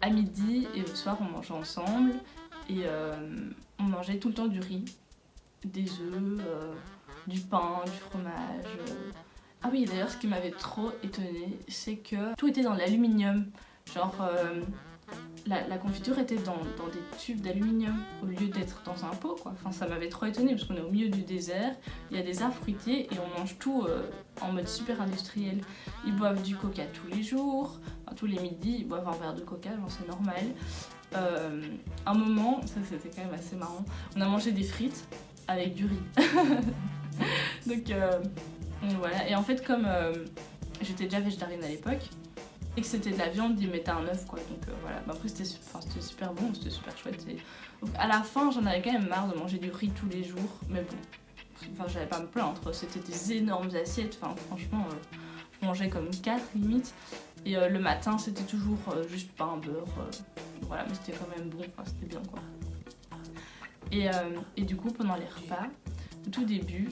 à midi et le soir on mangeait ensemble et on mangeait tout le temps du riz, des œufs, du pain, du fromage. Ah oui, d'ailleurs ce qui m'avait trop étonnée, c'est que tout était dans l'aluminium. Genre la confiture était dans des tubes d'aluminium au lieu d'être dans un pot quoi. Enfin ça m'avait trop étonnée parce qu'on est au milieu du désert, il y a des arbres fruitiers et on mange tout en mode super industriel. Ils boivent du coca tous les jours, enfin, tous les midis ils boivent un verre de coca, genre c'est normal. Un moment, ça c'était quand même assez marrant, on a mangé des frites avec du riz. donc voilà, et en fait comme j'étais déjà végétarienne à l'époque, et que c'était de la viande, ils mettaient un œuf quoi, donc voilà. Bah, après c'était super bon, c'était super chouette. Et... donc, à la fin j'en avais quand même marre de manger du riz tous les jours, mais bon, enfin j'allais pas me plaindre, c'était des énormes assiettes, enfin franchement je mangeais comme 4 limite. Et le matin c'était toujours juste pain, beurre, voilà, mais c'était quand même bon, enfin c'était bien quoi. Et du coup pendant les repas, au tout début,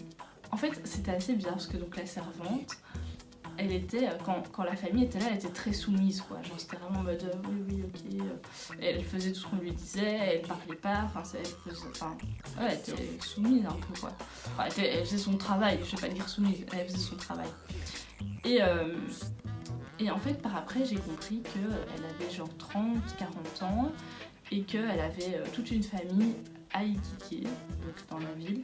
en fait c'était assez bizarre parce que donc la servante, elle était, quand la famille était là, elle était très soumise quoi, genre c'était vraiment en mode oui ok, elle faisait tout ce qu'on lui disait, elle parlait pas, enfin elle était soumise un peu quoi, enfin, elle faisait son travail, je vais pas dire soumise, elle faisait son travail. Et en fait par après j'ai compris qu'elle avait genre 30-40 ans et qu'elle avait toute une famille à Iquique, donc dans la ville,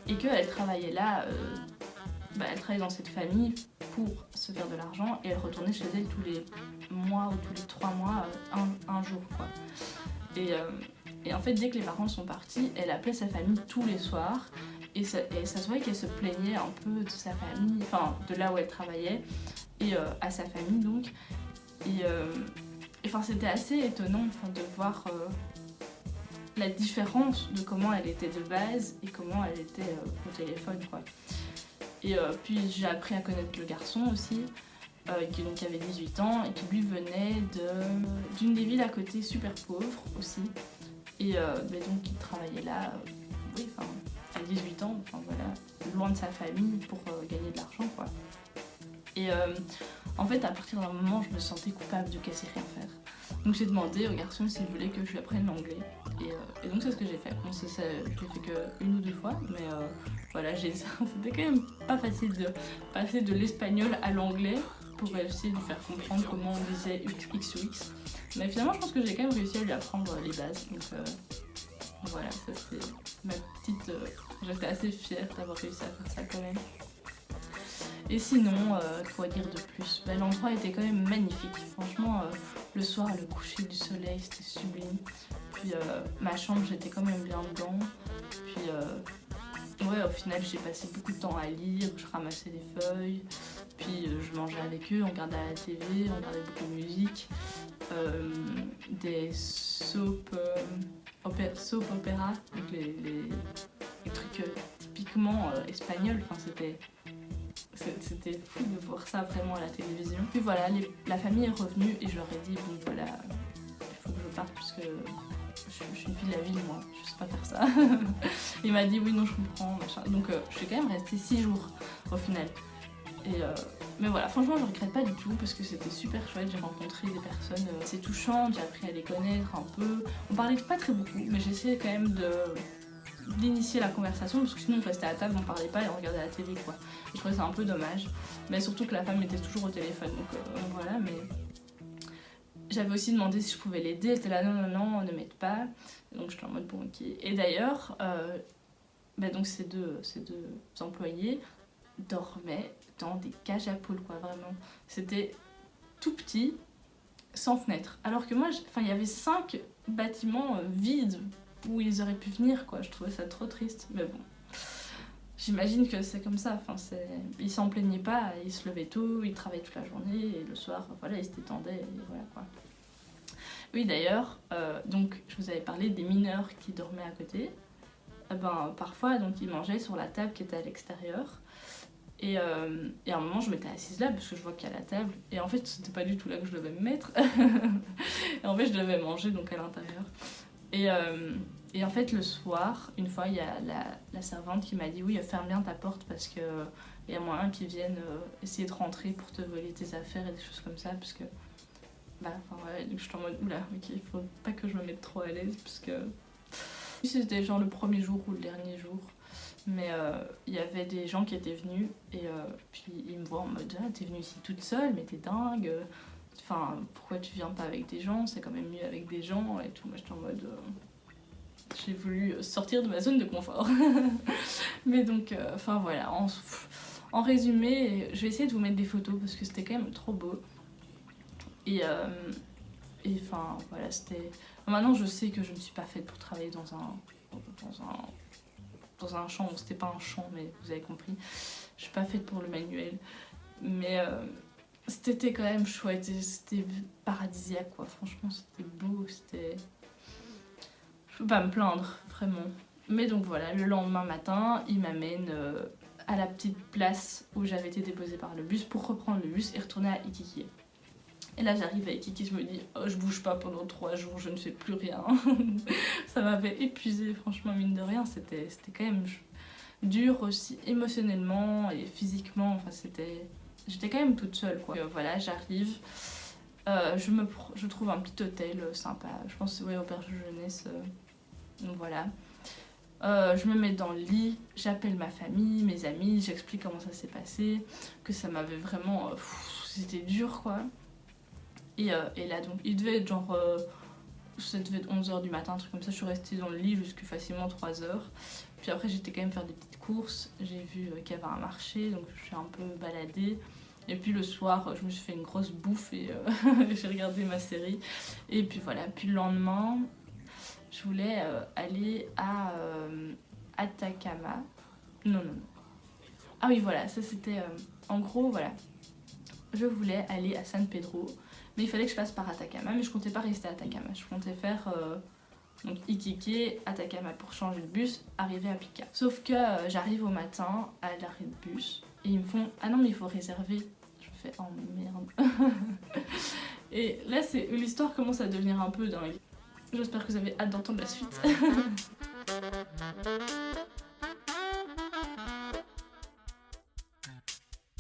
et qu'elle travaillait là, elle travaillait dans cette famille pour se faire de l'argent et elle retournait chez elle tous les mois ou tous les 3 mois, un jour quoi. Et en fait dès que les parents sont partis, elle appelait sa famille tous les soirs et ça se voyait qu'elle se plaignait un peu de sa famille, enfin de là où elle travaillait et à sa famille donc. Et enfin c'était assez étonnant de voir la différence de comment elle était de base et comment elle était au téléphone quoi. Et puis j'ai appris à connaître le garçon aussi, qui donc avait 18 ans et qui lui venait d'une des villes à côté super pauvre aussi. Et mais donc il travaillait là, oui, enfin à 18 ans, enfin voilà, loin de sa famille pour gagner de l'argent quoi. Et en fait à partir d'un moment je me sentais coupable de quasi rien faire. Donc j'ai demandé au garçon s'il voulait que je lui apprenne l'anglais. Et donc c'est ce que j'ai fait. Bon, je l'ai fait que 1 ou 2 fois, mais voilà, c'était quand même pas facile de passer de l'espagnol à l'anglais pour essayer de lui faire comprendre comment on disait X ou X. Mais finalement je pense que j'ai quand même réussi à lui apprendre les bases. Donc voilà, ça c'était ma petite... j'étais assez fière d'avoir réussi à faire ça quand même. Et sinon, quoi dire de plus, l'endroit était quand même magnifique. Franchement, le soir, le coucher du soleil, c'était sublime. Puis ma chambre, j'étais quand même bien dedans. Puis ouais, au final, j'ai passé beaucoup de temps à lire, je ramassais des feuilles. Puis je mangeais avec eux, on regardait à la TV, on regardait beaucoup de musique. Des soap opéra, donc les trucs typiquement espagnols. Enfin, c'était fou de voir ça vraiment à la télévision. Puis voilà, la famille est revenue et je leur ai dit bon voilà, il faut que je parte parce que je suis une fille de la ville moi, je sais pas faire ça. Il m'a dit oui non je comprends machin. Donc je suis quand même restée 6 jours au final. Mais voilà, franchement je regrette pas du tout parce que c'était super chouette, j'ai rencontré des personnes assez touchantes, j'ai appris à les connaître un peu. On parlait pas très beaucoup mais j'essayais quand même d'initier la conversation parce que sinon on restait à table, on parlait pas et on regardait la télé quoi. Je trouvais ça un peu dommage, mais surtout que la femme était toujours au téléphone donc voilà. Mais j'avais aussi demandé si je pouvais l'aider, elle était là non ne m'aide pas, donc j'étais en mode bon ok. Et d'ailleurs donc ces deux employés dormaient dans des cages à poules quoi, vraiment c'était tout petit, sans fenêtre, alors que moi il y avait 5 bâtiments vides où ils auraient pu venir quoi, je trouvais ça trop triste, mais bon. J'imagine que c'est comme ça, ils s'en plaignaient pas, ils se levaient tôt, ils travaillaient toute la journée et le soir, voilà, ils se détendaient et voilà quoi. Oui d'ailleurs, donc je vous avais parlé des mineurs qui dormaient à côté. Parfois donc ils mangeaient sur la table qui était à l'extérieur. Et à un moment je m'étais assise là parce que je vois qu'il y a la table et en fait c'était pas du tout là que je devais me mettre. Et en fait je devais manger donc à l'intérieur. Et en fait le soir, une fois il y a la servante qui m'a dit oui ferme bien ta porte parce que il y a moyen qu'ils viennent essayer de rentrer pour te voler tes affaires et des choses comme ça parce que Bah, enfin, ouais, donc j'étais en mode oula, ok, il faut pas que je me mette trop à l'aise parce que c'était genre le premier jour ou le dernier jour. Mais il y avait des gens qui étaient venus et puis ils me voient en mode ah, t'es venue ici toute seule, mais t'es dingue. Enfin, pourquoi tu viens pas avec des gens? C'est quand même mieux avec des gens et tout. Moi j'étais en mode j'ai voulu sortir de ma zone de confort. Mais donc, enfin voilà, en résumé, je vais essayer de vous mettre des photos parce que c'était quand même trop beau. Et enfin voilà, c'était. Maintenant je sais que je ne suis pas faite pour travailler dans un champ. Bon, c'était pas un champ, mais vous avez compris. Je suis pas faite pour le manuel. Mais c'était quand même chouette. C'était paradisiaque, quoi. Franchement, c'était beau. C'était. Je peux pas me plaindre, vraiment. Mais donc voilà, le lendemain matin, il m'amène à la petite place où j'avais été déposée par le bus pour reprendre le bus et retourner à Iquique. Et là j'arrive à Iquique, je me dis oh, je bouge pas pendant 3 jours, je ne fais plus rien. Ça m'avait épuisée, franchement, mine de rien, c'était quand même dur aussi émotionnellement et physiquement. Enfin, j'étais quand même toute seule, quoi. Voilà, j'arrive, je trouve un petit hôtel sympa, je pense ouais, auberge de jeunesse. Donc voilà. Je me mets dans le lit, j'appelle ma famille, mes amis, j'explique comment ça s'est passé, que ça m'avait vraiment. C'était dur, quoi. Et là, donc, il devait être genre. Ça devait être 11h du matin, un truc comme ça. Je suis restée dans le lit jusqu'à facilement 3h. Puis après, j'étais quand même faire des petites courses. J'ai vu qu'il y avait un marché, donc je suis un peu baladée. Et puis le soir, je me suis fait une grosse bouffe et j'ai regardé ma série. Et puis voilà, puis le lendemain, je voulais aller à Atacama. Non. Ah oui, voilà, ça c'était... en gros, voilà. Je voulais aller à San Pedro, mais il fallait que je passe par Atacama, mais je comptais pas rester à Atacama. Je comptais faire donc Iquique, Atacama pour changer de bus, arriver à Pica. Sauf que j'arrive au matin à l'arrêt de bus et ils me font « Ah non, mais il faut réserver ». Je fais « Oh merde ». Et là, l'histoire commence à devenir un peu dingue. J'espère que vous avez hâte d'entendre la suite.